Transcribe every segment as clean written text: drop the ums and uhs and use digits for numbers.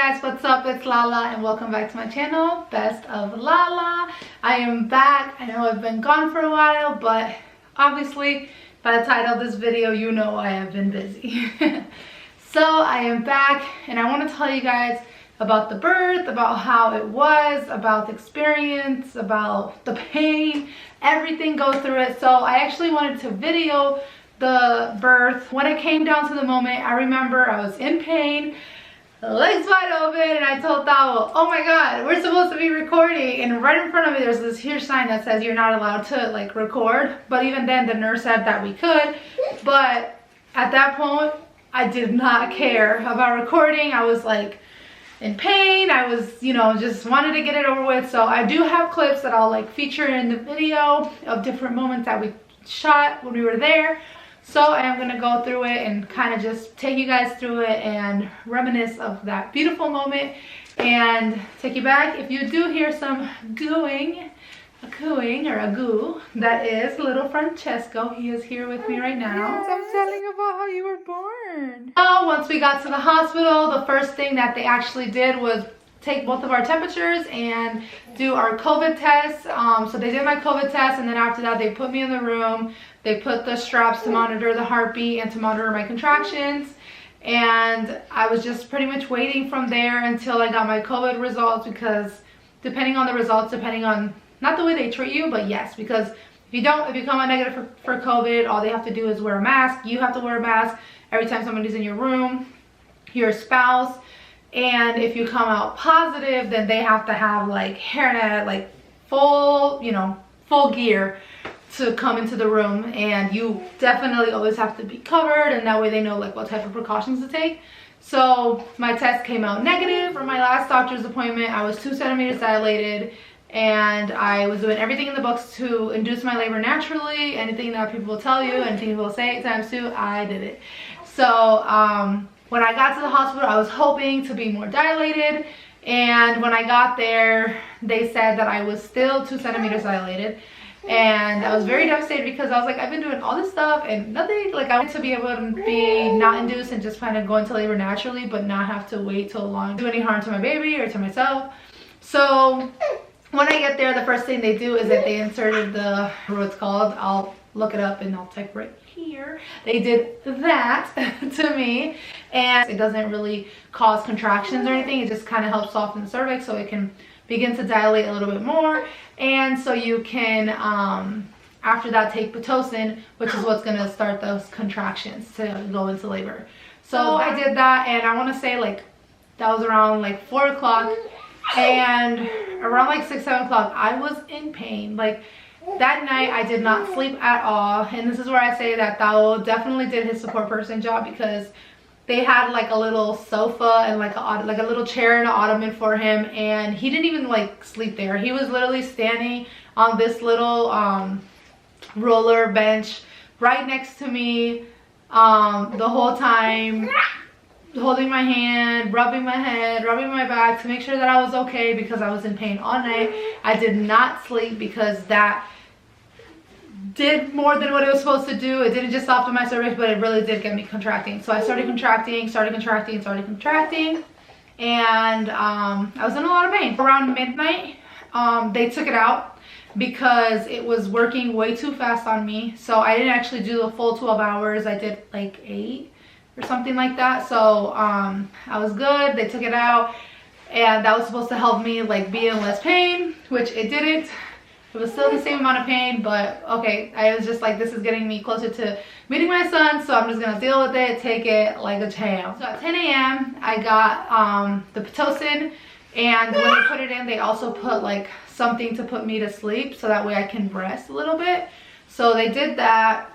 guys, what's up? It's Lala and welcome back to my channel, Best of Lala. I am back. I know I've been gone for a while, but obviously by the title of this video, you know I have been busy. So I am back and I want to tell you guys about the birth, about how it was, about the experience, about the pain, everything goes through it. So I actually wanted to video the birth. When it came down to the moment, I remember I was in pain, legs wide open, and I told Thao, oh my god, we're supposed to be recording, and right in front of me there's this huge sign that says you're not allowed to like record. But even then the nurse said that we could, but at that point I did not care about recording. I was like in pain. I was, you know, just wanted to get it over with. So I do have clips that I'll like feature in the video of different moments that we shot when we were there. So I am going to go through it and kind of just take you guys through it and reminisce of that beautiful moment and take you back. If you do hear some cooing or a goo, that is little Francesco. He is here with me right now. Yes, I'm telling about how you were born. So once we got to the hospital, the first thing that they actually did was take both of our temperatures and do our COVID test. So they did my COVID test, and then after that they put me in the room. They put the straps to monitor the heartbeat and to monitor my contractions. And I was just pretty much waiting from there until I got my COVID results, because depending on the results, depending on not the way they treat you, but yes, because if you come out negative for COVID, all they have to do is wear a mask. You have to wear a mask every time somebody's in your room, your spouse. And if you come out positive, then they have to have like hairnet, like full, you know, full gear to come into the room. And you definitely always have to be covered, and that way they know like what type of precautions to take. So my test came out negative. For my last doctor's appointment, I was 2 centimeters dilated, and I was doing everything in the books to induce my labor naturally. Anything that people will tell you, anything people will say times 2, I did it. So when I got to the hospital, I was hoping to be more dilated, and when I got there, they said that I was still 2 centimeters dilated. And I was very devastated, because I was like, I've been doing all this stuff and nothing. Like, I want to be able to be not induced and just kind of go into labor naturally, but not have to wait till long, do any harm to my baby or to myself. So when I get there, the first thing they do is that they inserted the, what it's called, I'll look it up and I'll type right here. They did that to me, and it doesn't really cause contractions or anything. It just kind of helps soften the cervix so it can begin to dilate a little bit more. And so you can after that take Pitocin, which is what's going to start those contractions to go into labor. So I did that, and I want to say like that was around like 4 o'clock, and around like 6, 7 o'clock I was in pain. Like that night I did not sleep at all, and this is where I say that Tao definitely did his support person job, because they had like a little sofa and like a little chair and an ottoman for him, and he didn't even like sleep there. He was literally standing on this little roller bench right next to me the whole time, holding my hand, rubbing my head, rubbing my back to make sure that I was okay, because I was in pain all night. I did not sleep because that did more than what it was supposed to do. It didn't just soften my cervix, but it really did get me contracting. So I started contracting, and I was in a lot of pain. Around midnight, they took it out because it was working way too fast on me. So I didn't actually do the full 12 hours. I did like 8 or something like that. So I was good. They took it out, and that was supposed to help me like be in less pain, which it didn't. It was still the same amount of pain, but okay, I was just like, this is getting me closer to meeting my son, so I'm just gonna deal with it, take it like a champ. So at 10 a.m. I got the Pitocin, and when they put it in, they also put like something to put me to sleep so that way I can rest a little bit. So they did that,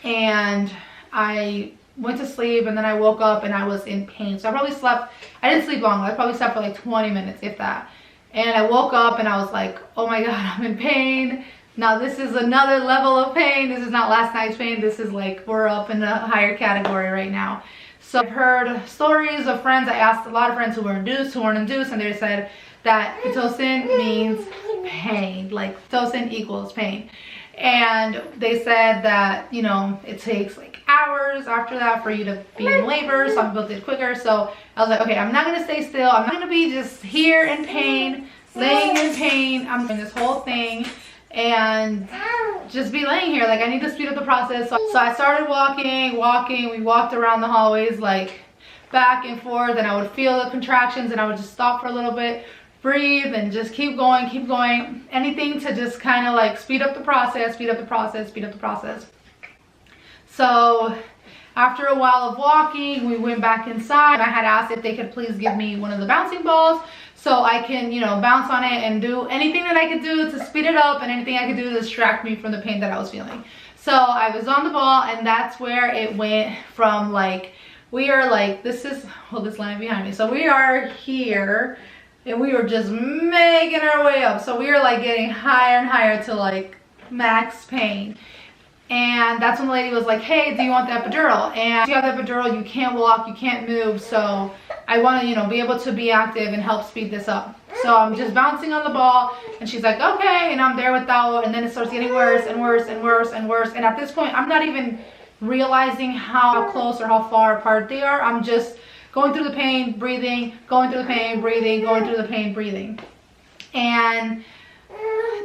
and I went to sleep, and then I woke up and I was in pain. So I probably slept, I didn't sleep long, I probably slept for like 20 minutes, if that. And I woke up and I was like, oh my god, I'm in pain. Now this is another level of pain. This is not last night's pain. This is like, we're up in a higher category right now. So I've heard stories of friends. I asked a lot of friends who were induced, who weren't induced, and they said that Pitocin means pain. Like Pitocin equals pain. And they said that, you know, it takes like hours after that for you to be in labor. Some people did quicker. So I was like, okay, I'm not gonna stay still. I'm not gonna be just here in pain, laying in pain. I'm doing this whole thing and just be laying here. Like, I need to speed up the process. So I started walking. We walked around the hallways, like back and forth, and I would feel the contractions and I would just stop for a little bit, breathe, and just keep going, anything to just kind of like speed up the process. So after a while of walking, we went back inside. I had asked if they could please give me one of the bouncing balls so I can, you know, bounce on it and do anything that I could do to speed it up, and anything I could do to distract me from the pain that I was feeling. So I was on the ball, and that's where it went from, like, we are like, this line behind me. So we are here, and we were just making our way up. So we were like getting higher and higher to like max pain. And that's when the lady was like, hey, do you want the epidural? And if you have the epidural, you can't walk, you can't move. So I want to, you know, be able to be active and help speed this up. So I'm just bouncing on the ball, and she's like, okay. And I'm there with that, and then it starts getting worse and worse and worse and worse. And at this point, I'm not even realizing how close or how far apart they are. I'm just going through the pain, breathing, going through the pain, breathing, going through the pain, breathing. And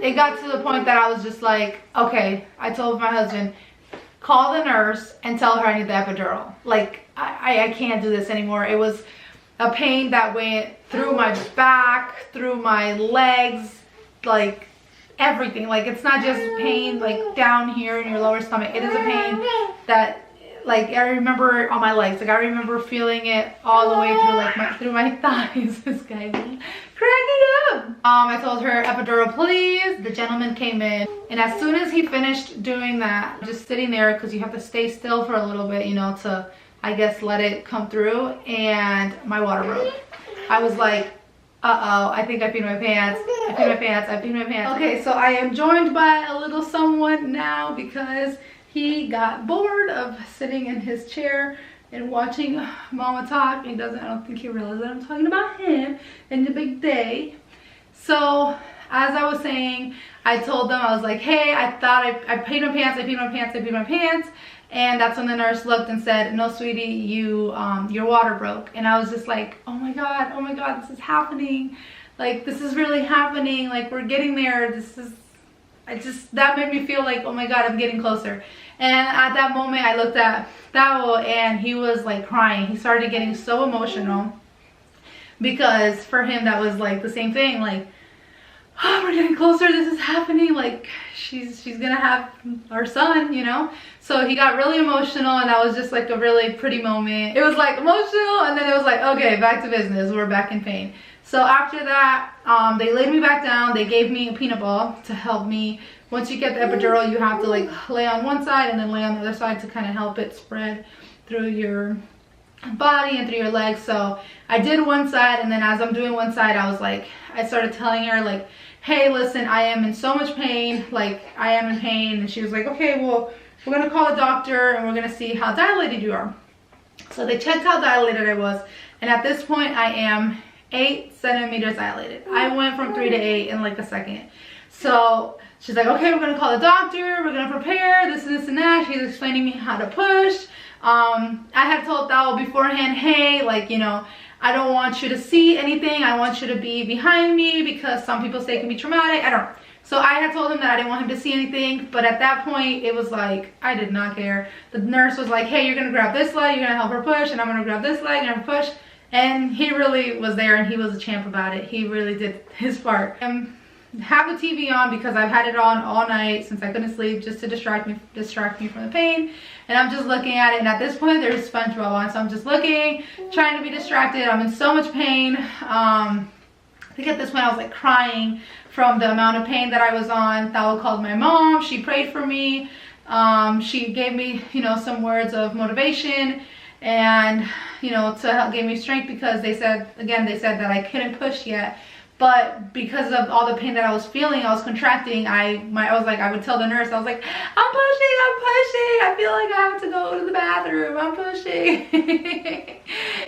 it got to the point that I was just like, okay, I told my husband, call the nurse and tell her I need the epidural. Like, I can't do this anymore. It was a pain that went through my back, through my legs, like everything. Like, it's not just pain like down here in your lower stomach. It is a pain that, like, I remember on my legs. Like, I remember feeling it all the way through, like, through my thighs. This guy cracking up. I told her, epidural, please. The gentleman came in, and as soon as he finished doing that, just sitting there, because you have to stay still for a little bit, you know, to, I guess, let it come through, and my water broke. I was like, uh-oh, I think I peed my pants. I peed my pants. Okay, so I am joined by a little someone now because he got bored of sitting in his chair and watching Mama talk. I don't think he realized that I'm talking about him and the big day. So as I was saying, I told them, I was like, hey, I thought I peed my pants. And that's when the nurse looked and said, no, sweetie, your water broke. And I was just like, oh my God, this is happening. Like, this is really happening. Like, we're getting there. That made me feel like, oh my God, I'm getting closer. And at that moment, I looked at Thao, and he was like crying. He started getting so emotional because for him, that was like the same thing. Like, oh, we're getting closer. This is happening. Like, she's gonna have our son, you know? So he got really emotional, and that was just like a really pretty moment. It was like emotional, and then it was like, okay, back to business. We're back in pain. So after that, they laid me back down. They gave me a peanut ball to help me. Once you get the epidural, you have to like lay on one side and then lay on the other side to kind of help it spread through your body and through your legs. So I did one side, and then as I'm doing one side, I started telling her like, hey, listen, I am in so much pain. Like, I am in pain. And she was like, okay, well, we're gonna call a doctor and we're gonna see how dilated you are. So they checked how dilated I was, and at this point I am 8 centimeters dilated. I went from 3 to 8 in like a second. So she's like, okay, we're gonna call the doctor, we're gonna prepare this and that. She's explaining me how to push. I had told Thao beforehand, hey, like, you know, I don't want you to see anything. I want you to be behind me because some people say it can be traumatic. I don't know. So I had told him that I didn't want him to see anything, but at that point it was like, I did not care. The nurse was like, hey, you're gonna grab this leg, you're gonna help her push, and I'm gonna grab this leg and push. And he really was there, and he was a champ about it. He really did his part. Have the TV on because I've had it on all night since I couldn't sleep, just to distract me from the pain. And I'm just looking at it, and at this point there's SpongeBob on, so I'm just looking, trying to be distracted. I'm in so much pain. I think at this point I was like crying from the amount of pain that I was on. Thao called my mom. She prayed for me. She gave me, you know, some words of motivation, and, you know, to help give me strength, because they said that I couldn't push yet. But because of all the pain that I was feeling, I was contracting. I would tell the nurse, I was like, I'm pushing. I feel like I have to go to the bathroom. I'm pushing.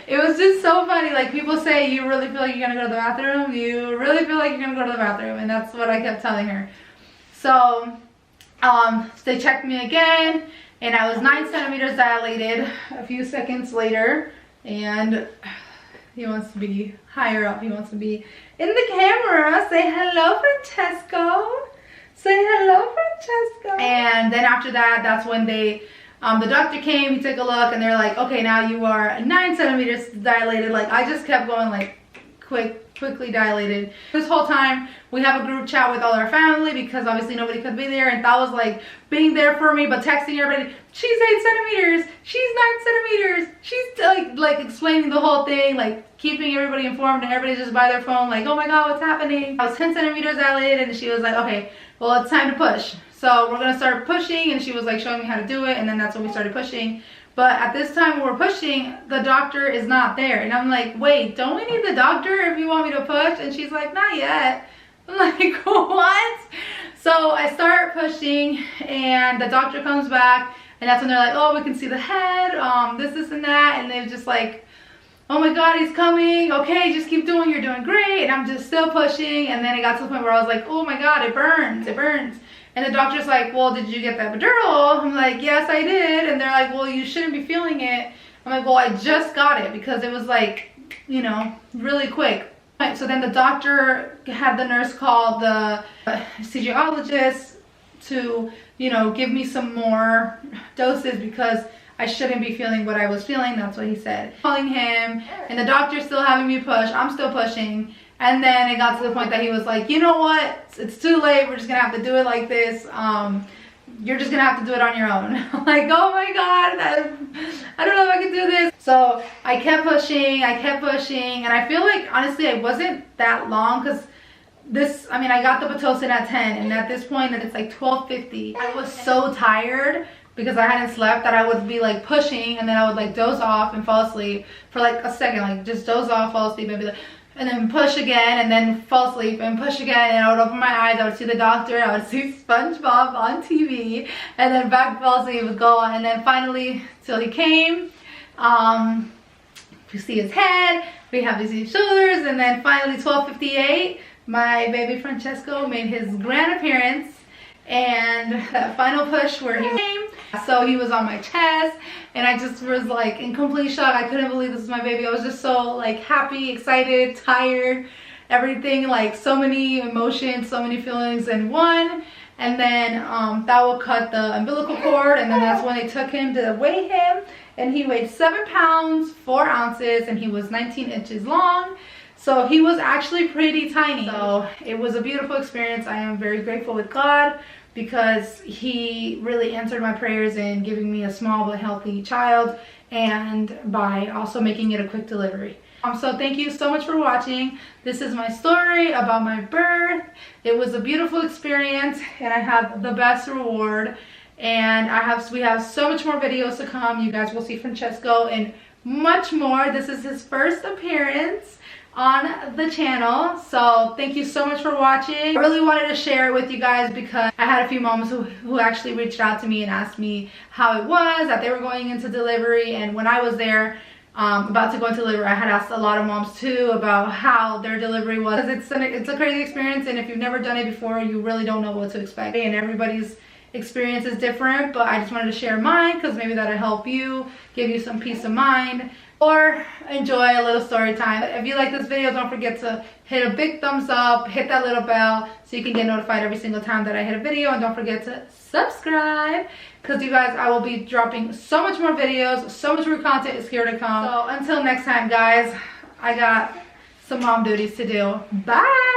It was just so funny. Like, people say, you really feel like you're gonna go to the bathroom? You really feel like you're gonna go to the bathroom? And that's what I kept telling her. So they checked me again, and I was 9 centimeters dilated a few seconds later. And he wants to be higher up. He wants to be in the camera. Say hello, Francesco. Say hello, Francesco. And then after that, that's when they, the doctor came, he took a look, and they're like, okay, now you are 9 centimeters dilated. Like, I just kept going like quickly dilated. This whole time, we have a group chat with all our family because obviously nobody could be there, and that was like being there for me, but texting everybody, she's 8 centimeters, she's 9 centimeters, she's like explaining the whole thing, like keeping everybody informed, and everybody just by their phone like, oh my god, what's happening? I was 10 centimeters dilated, and she was like, okay, well, it's time to push. So we're gonna start pushing, and she was like showing me how to do it, and then that's when we started pushing. But at this time when we're pushing, the doctor is not there. And I'm like, wait, don't we need the doctor if you want me to push? And she's like, not yet. I'm like, what? So I start pushing, and the doctor comes back, and that's when they're like, oh, we can see the head, this and that. And they're just like, oh my god, he's coming. Okay, just keep doing, you're doing great. And I'm just still pushing. And then it got to the point where I was like, oh my god, it burns, it burns. And the doctor's like, well, did you get that epidural? I'm like, yes, I did. And they're like, well, you shouldn't be feeling it. I'm like, well, I just got it because it was like, you know, really quick. Right, so then the doctor had the nurse call the anesthesiologist to, you know, give me some more doses because I shouldn't be feeling what I was feeling. That's what he said. Calling him, and the doctor's still having me push. I'm still pushing. And then it got to the point that he was like, you know what? It's too late. We're just going to have to do it like this. You're just going to have to do it on your own. I'm like, oh my god, I don't know if I can do this. So I kept pushing, and I feel like, honestly, it wasn't that long because this, I mean, I got the Pitocin at 10, and at this point, it's like 12:50. I was so tired because I hadn't slept that I would be like pushing, and then I would like doze off and fall asleep for like a second, like just doze off, fall asleep, and be like, and then push again, and then fall asleep, and push again, and I would open my eyes, I would see the doctor, I would see SpongeBob on TV, and then back fall asleep, would go on, and then finally, till he came, you see his head, we have to see his shoulders, and then finally 12:58, my baby Francesco made his grand appearance, and that final push where he came, so he was on my chest, and I just was like in complete shock. I couldn't believe this was my baby. I was just so like happy, excited, tired, everything, like so many emotions, so many feelings in one. And then that will cut the umbilical cord, and then that's when they took him to weigh him, and he weighed 7 pounds 4 ounces, and he was 19 inches long. So he was actually pretty tiny. So it was a beautiful experience. I am very grateful with God because he really answered my prayers in giving me a small but healthy child, and by also making it a quick delivery. So thank you so much for watching. This is my story about my birth. It was a beautiful experience, and I have the best reward. And we have so much more videos to come. You guys will see Francesco and much more. This is his first appearance on the channel, so thank you so much for watching. I really wanted to share it with you guys because I had a few moms who actually reached out to me and asked me how it was, that they were going into delivery. And when I was there about to go into delivery, I had asked a lot of moms too about how their delivery was. It's a crazy experience, and if you've never done it before, you really don't know what to expect, and everybody's experience is different. But I just wanted to share mine because maybe that'll help you, give you some peace of mind, or enjoy a little story time. If you like this video, don't forget to hit a big thumbs up, hit that little bell so you can get notified every single time that I hit a video, and don't forget to subscribe because you guys, I will be dropping so much more videos, so much more content is here to come. So until next time, guys, I got some mom duties to do. Bye.